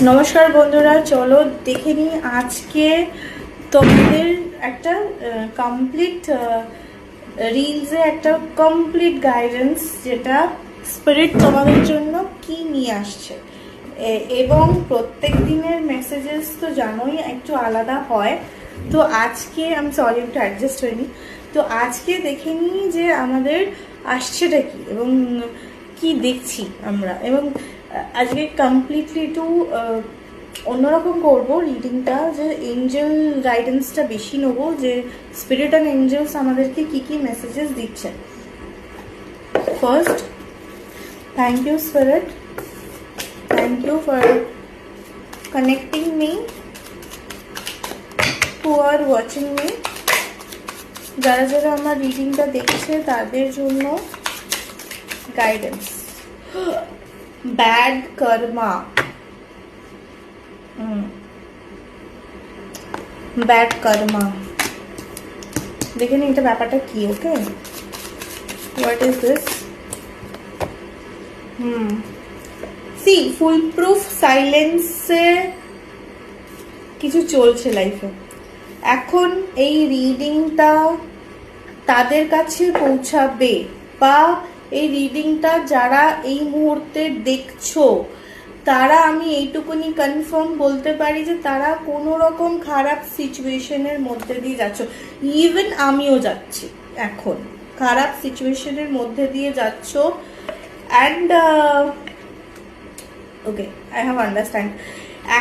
নমস্কার বন্ধুরা, চলো দেখে নিই আজকে তোমাদের একটা কমপ্লিট রিলসে একটা কমপ্লিট গাইডেন্স, যেটা স্পিরিট তোমাদের জন্য কি নিয়ে আসছে। এবং প্রত্যেক দিনের মেসেজেস তো জানোই একটু আলাদা হয়। তো আজকে আমি সরি একটু অ্যাডজাস্ট হয়নি। তো আজকে দেখে নিই যে আমাদের আসছেটা কি এবং কি দেখছি আমরা। এবং আজকে কমপ্লিটলি একটু অন্যরকম করবো রিডিংটা, যে এঞ্জেল গাইডেন্সটা বেশি নেবো, যে স্পিরিট অ্যান্ড এঞ্জেলস আমাদেরকে কি কি মেসেজেস দিচ্ছে। First, thank you spirit, thank you for connecting me who are watching me. যারা যারা আমার রিডিংটা দেখছে তাদের জন্য guidance. Bad karma, bad karma, দেখে নিন এটা ব্যাপারটা কি। Okay, what is this? See full proof সাইলেন্সে কিছু চলছে লাইফে। এখন এই রিডিংটা তাদের কাছে পৌঁছাবে, বা এই রিডিংটা যারা এই মুহূর্তে দেখছো তারা, আমি এইটুকুনি কনফার্ম বলতে পারি যে তারা কোনো রকম খারাপ সিচুয়েশনের মধ্যে দিয়ে যাচ্ছ। ইভেন আমিও যাচ্ছি এখন খারাপ সিচুয়েশনের মধ্যে দিয়ে যাচ্ছ। And okay, I have understand.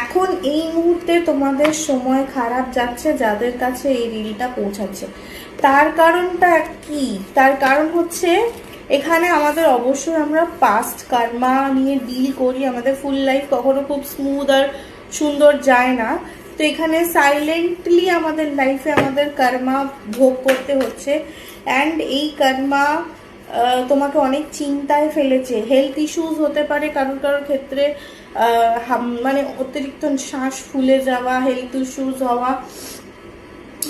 এখন এই মুহূর্তে তোমাদের সময় খারাপ যাচ্ছে যাদের কাছে এই রিলটা পৌঁছাচ্ছে। তার কারণটা কি? তার কারণ হচ্ছে এখানে আমাদের অবশ্যই আমরা পাস্ট কার্মা নিয়ে ডিল করি। আমাদের ফুল লাইফ কখনো খুব স্মুথ আর সুন্দর যায় না। তো এখানে সাইলেন্টলি আমাদের লাইফে আমাদের কার্মা ভোগ করতে হচ্ছে। অ্যান্ড এই কার্মা তোমাকে অনেক চিন্তায় ফেলেছে। হেলথ ইস্যুস হতে পারে কারোর কারোর ক্ষেত্রে, মানে অতিরিক্ত শ্বাস ফুলে যাওয়া, হেলথ ইস্যুস হওয়া,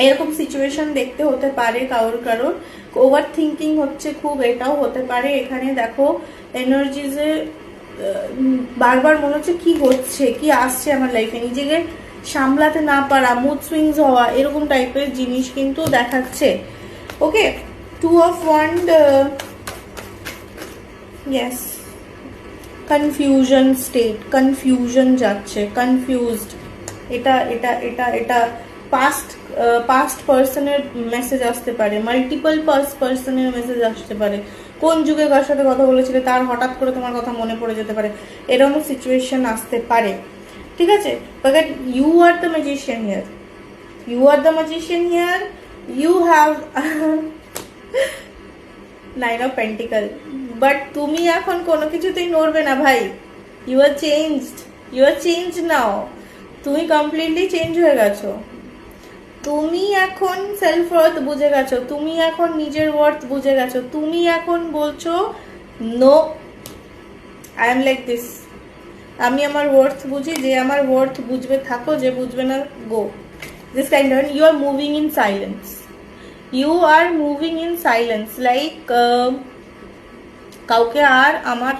এরকম সিচুয়েশন দেখতে হতে পারে কারোর কারোর। ওভার থিঙ্কিং হচ্ছে খুব, এটাও হতে পারে। এখানে দেখো এনার্জিজে বারবার মনে হচ্ছে কি হচ্ছে, কি আসছে আমার লাইফে, নিজেকে সামলাতে না পারা, মুড সুইংস হওয়া, এরকম টাইপের জিনিস কিন্তু দেখাচ্ছে। Okay, two of wand, yes, confusion state, confusion যাচ্ছে, কনফিউজড। এটা এটা এটা এটা পাস্ট পার্সনের মেসেজ আসতে পারে, মাল্টিপল পার্সনের মেসেজ আসতে পারে। কোন যুগে কার সাথে কথা বলেছিলে তার হঠাৎ করে তোমার কথা মনে পড়ে যেতে পারে, এরকম সিচুয়েশন আসতে পারে। ঠিক আছে, but you are the magician here, you are the magician here. You have nine of pentacle, but তুমি এখন কোনো কিছুতেই নড়বে না ভাই। You are changed, you are change now. তুমি কমপ্লিটলি চেঞ্জ হয়ে গেছো। তুমি এখন সেলফ ওয়ার্থ বুঝে গেছো, তুমি এখন নিজের ওয়ার্থ বুঝে গেছো। তুমি এখন বলছো no, I am like this, আমি আমার ওয়ার্থ বুঝি, যে আমার ওয়ার্থ বুঝবে থাকো, যে বুঝবে না গো। This kind of, you are moving in silence, you are moving in silence. Like কাউকে আর আমার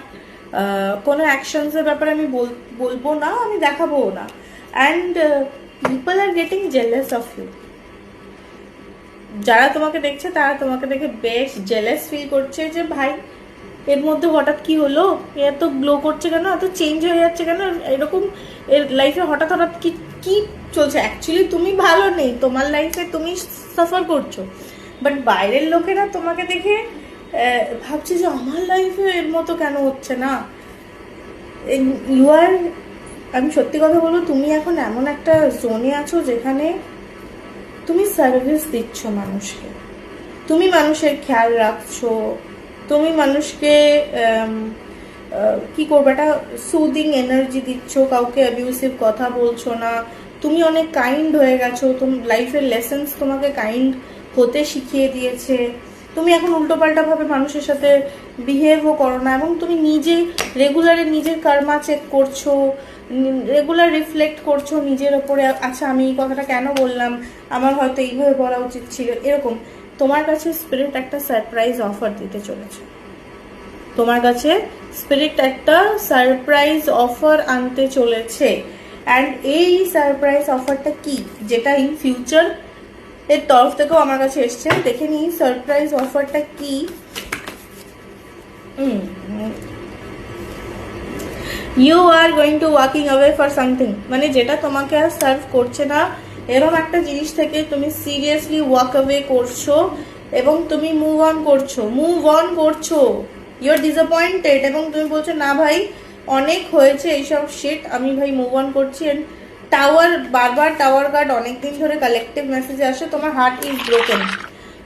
কোনো অ্যাকশনসের ব্যাপারে আমি বলবো না, আমি দেখাবো না। And people are getting jealous of you. যারা তোমাকে দেখছে তারা তোমাকে দেখে বেশ জেলাস ফিল করছে, যে ভাই এর মধ্যে হঠাৎ কি হলো, এত গ্লো করছে কেন, এত চেঞ্জ হয়ে যাচ্ছে কেন, এরকম এর লাইফে হঠাৎ হঠাৎ কি কি চলছে। অ্যাকচুয়ালি তুমি ভালো নেই, তোমার লাইফে তুমি সাফার করছো, বাট বাইরের লোকেরা তোমাকে দেখে ভাবছে যে আমার লাইফে এর মতো কেন হচ্ছে না। ইউ আর, আমি সত্যি কথা বলবো, তুমি এখন এমন একটা জোনে আছো যেখানে তুমি সার্ভিস দিচ্ছ মানুষকে, তুমি মানুষের খেয়াল রাখছো, তুমি মানুষকে কি করবে, একটা সুদিং এনার্জি দিচ্ছ, কাউকে অ্যাবিউসিভ কথা বলছো না, তুমি অনেক কাইন্ড হয়ে গেছো। তুমি লাইফের লেসেন্স তোমাকে কাইন্ড হতে শিখিয়ে দিয়েছে। তুমি এখন উল্টোপাল্টাভাবে মানুষের সাথে বিহেভও করো না, এবং তুমি নিজে রেগুলারে নিজের কর্মা চেক করছো, রেগুলার রিফ্লেক্ট করছো নিজের ওপরে। আচ্ছা, আমি এই কথাটা কেন বললাম, আমার হয়তো এইভাবে বলা উচিত ছিল। এরকম তোমার কাছে স্পিরিট একটা সারপ্রাইজ অফার দিতে চলেছে। তোমার কাছে স্পিরিট একটা সারপ্রাইজ অফার আনতে চলেছে। অ্যান্ড এই সারপ্রাইজ অফারটা কি, যেটা ইন ফিউচার এর তরফ থেকেও আমার কাছে এসছে। দেখে নিই সারপ্রাইজ অফারটা কি। You are going to walking away for something, মানে যেটা তোমাকে আর সার্ভ করছে না এরকম একটা জিনিস থেকে তুমি সিরিয়াসলি ওয়াক অ্যাওয়ে করছো এবং তুমি মুভ অন করছো। ইউ আর ডিসঅ্যাপয়েন্টেড এবং তুমি বলছো না ভাই অনেক হয়েছে এইসব শিট, আমি ভাই মুভ অন করছি। বারবার টাওয়ার কার্ড অনেকদিন ধরে কালেকটিভ মেসেজে আসে, তোমার heart is broken,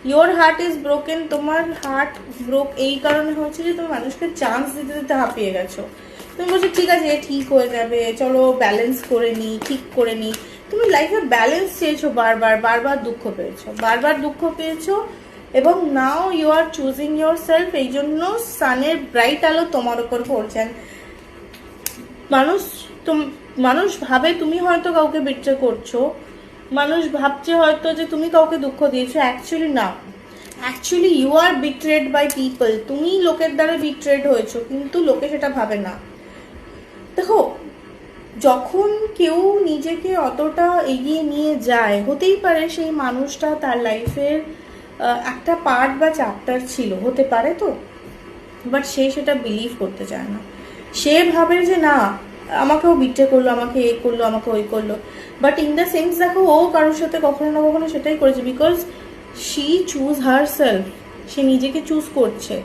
your heart is broken. তোমার হার্ট ব্রোক এই কারণে হচ্ছে যে তুমি মানুষকে চান্স দিতে দিতে হাঁপিয়ে গেছো। তুমি বলছো ঠিক আছে ঠিক হয়ে যাবে, চলো ব্যালেন্স করে নিই, ঠিক করে নিই। তুমি লাইফে ব্যালেন্স চেয়েছো, বারবার দুঃখ পেয়েছো এবং now you are choosing yourself. এই জন্য সানের ব্রাইট আলো তোমার উপর পড়ছেন। মানুষ ভাবে তুমি হয়তো কাউকে বিট্রে করছো, মানুষ ভাবছে হয়তো যে তুমি কাউকে দুঃখ দিয়েছো, অ্যাকচুয়ালি না, actually you are betrayed by people. তুমি লোকের দ্বারা বিট্রেড হয়েছো, কিন্তু লোকে সেটা ভাবে না। দেখো, যখন কেউ নিজেকে অতটা এগিয়ে নিয়ে যায়, হতেই পারে সেই মানুষটা তার লাইফের একটা পার্ট বা চ্যাপ্টার ছিল, হতে পারে তো, বাট সে সেটা বিলিভ করতে চায় না। সে ভাবে যে না আমাকেও বিট্রে করলো, আমাকে এ করলো, আমাকে ওই করলো। বাট ইন দ্য সেন্স দেখো, ও কারোর সাথে কখনো না কখনো সেটাই করেছে, because she choose herself, সে নিজেকে চুজ করছে।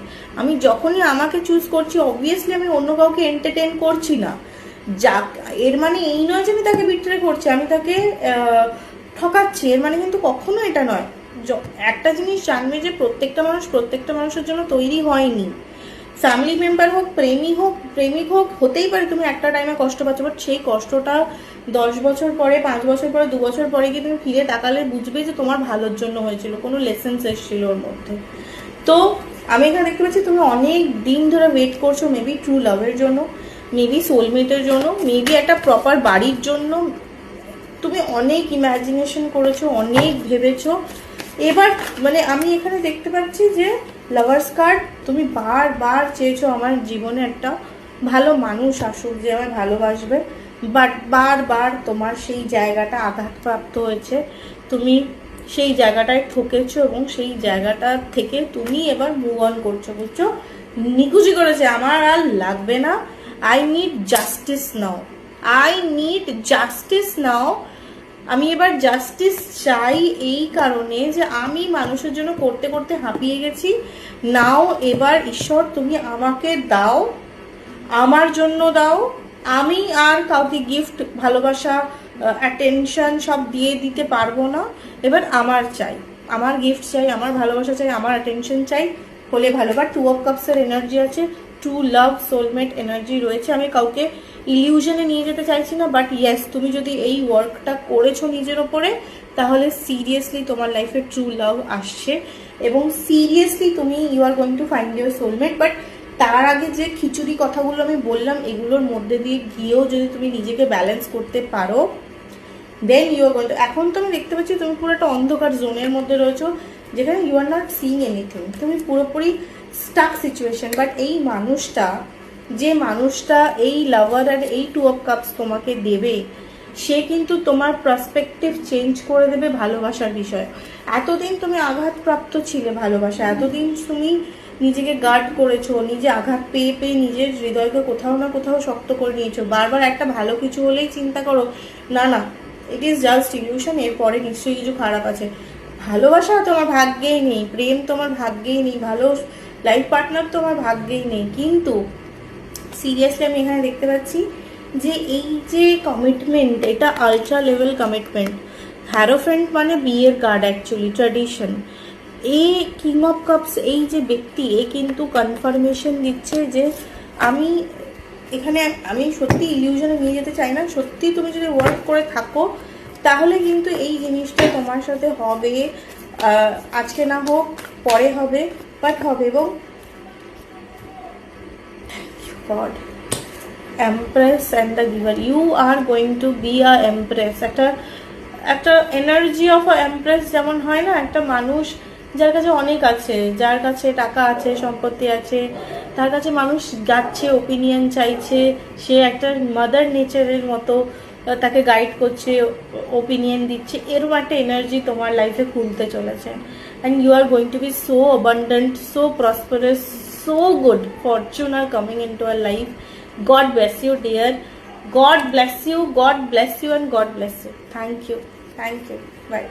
আমি যখনই আমাকে চুজ করছি, অবভিয়াসলি আমি অন্য কাউকে এন্টারটেন করছি না। যাক, এর মানে এই নয় যে আমি তাকে বিট্রে করছি, আমি তাকে ঠকাচ্ছি, এর মানে কিন্তু কখনো এটা নয়। একটা জিনিস জানবে যে প্রত্যেকটা মানুষের জন্য তৈরি হয়নি। ফ্যামিলি মেম্বার হোক, প্রেমিক হোক, হতেই পারে তুমি একটা টাইমে কষ্ট পাচ্ছ, বাট সেই কষ্টটা 10 বছর পরে, 5 বছর পরে, 2 বছর পরে গিয়ে তুমি ফিরে তাকালে বুঝবে যে তোমার ভালোর জন্য হয়েছিল, কোনো লেসেন্স এসেছিল ওর মধ্যে। তো আমি এখানে দেখতে পাচ্ছি তুমি অনেক দিন ধরে ওয়েট করছো, মেবি ট্রু লাভের জন্য, মেবি সোলমেটের জন্য, মেবি একটা প্রপার বাড়ির জন্য। তুমি অনেক ইমাজিনেশন করেছো, অনেক ভেবেছো। এবার মানে আমি এখানে দেখতে পাচ্ছি যে লাভার্স কার্ড, তুমি বারবার চেয়েছো আমার জীবনে একটা ভালো মানুষ আসুক যে আমায় ভালোবাসবে, বাট বারবার তোমার সেই জায়গাটা আঘাতপ্রাপ্ত হয়েছে, তুমি সেই জায়গাটায় ঠকেছো এবং সেই জায়গাটা থেকে তুমি এবার মুভ অন করছো। বুঝছো, নিকুচি করেছে, আমার আর লাগবে না, আই নিড জাস্টিস নাও। আমি এবার জাস্টিস চাই এই কারণে যে আমি মানুষের জন্য করতে করতে হাঁপিয়ে গেছি। নাও এবার ঈশ্বর তুমি আমাকে দাও, আমার জন্য দাও। আমি আর কাউকে গিফট, ভালোবাসা, অ্যাটেনশন সব দিয়ে দিতে পারবো না। এবার আমার চাই, আমার গিফট চাই, আমার ভালোবাসা চাই, আমার অ্যাটেনশন চাই, হলে ভালো। বা 2 অফ কাপসের এনার্জি আছে, ট্রু লাভ, সোলমেট এনার্জি রয়েছে। আমি কাউকে ইলিউশনে নিয়ে যেতে চাইছি না, বাট ইয়েস, তুমি যদি এই ওয়ার্কটা করেছো নিজের ওপরে, তাহলে সিরিয়াসলি তোমার লাইফে ট্রু লাভ আসছে এবং সিরিয়াসলি তুমি you are going to find your soulmate. But তার আগে যে খিচুড়ি কথাগুলো আমি বললাম, এগুলোর মধ্যে দিয়ে গিয়েও যদি তুমি নিজেকে ব্যালেন্স করতে পারো, then you are going to. এখন তো আমি দেখতে পাচ্ছি তুমি পুরো একটা অন্ধকার জোনের মধ্যে রয়েছো, যেখানে you are not seeing anything, তুমি পুরোপুরি স্টাক সিচুয়েশন। বাট এই মানুষটা, যে মানুষটা এই লাভার আর এই 2 অফ কাপস তোমাকে দেবে, সে কিন্তু তোমার পার্সপেক্টিভ চেঞ্জ করে দেবে ভালোবাসার বিষয়। এতদিন তুমি আঘাতপ্রাপ্ত ছিলে ভালোবাসা, এতদিন তুমি নিজেকে গার্ড করেছো, নিজে আঘাত পেয়ে পেয়ে নিজের হৃদয়কে কোথাও না কোথাও শক্ত করে নিয়েছো। বারবার একটা ভালো কিছু হলেই চিন্তা করো না না, ইট ইজ জাস্ট ইলিউশন, এরপরে নিশ্চয়ই কিছু খারাপ আছে। ভালোবাসা তোমার ভাগ্যেই নেই, প্রেম তোমার ভাগ্যেই নেই, ভালো লাইফ পার্টনার তোমার ভাগ্যেই নেই। কিন্তু সিরিয়াসলি আমি এখানে দেখতে পাচ্ছি যে এই যে কমিটমেন্ট, এটা আলট্রা লেভেল কমিটমেন্ট। হ্যারোফ্রেন্ট মানে বিয়ের কার্ড, অ্যাকচুয়ালি ট্র্যাডিশন। এই কিং অফ কাপস, এই যে ব্যক্তি, এ কিন্তু কনফার্মেশন দিচ্ছে যে আমি সত্যি ইলিউশনে নিয়ে যেতে চাই না। সত্যি তুমি যদি ওয়ার্ক করে থাকো তাহলে কিন্তু এই জিনিসটা তোমার সাথে হবে, আজকে না হোক পরে হবে, বাট হবে। এবং God, Empress and the Giver, you are going to be a Empress। একটা এনার্জি অফ আ এমপ্রেস যেমন হয় না, একটা মানুষ যার কাছে অনেক আছে, যার কাছে টাকা আছে, সম্পত্তি আছে, তার কাছে মানুষ যাচ্ছে, ওপিনিয়ন চাইছে, সে একটা মাদার নেচারের মতো তাকে গাইড করছে, ওপিনিয়ন দিচ্ছে, এরকম একটা এনার্জি তোমার লাইফে খুলতে চলেছে। And you are going to be so abundant, so prosperous, so good fortune are coming into our life. God bless you, dear. God bless you, God bless you, and God bless you. Thank you. Bye.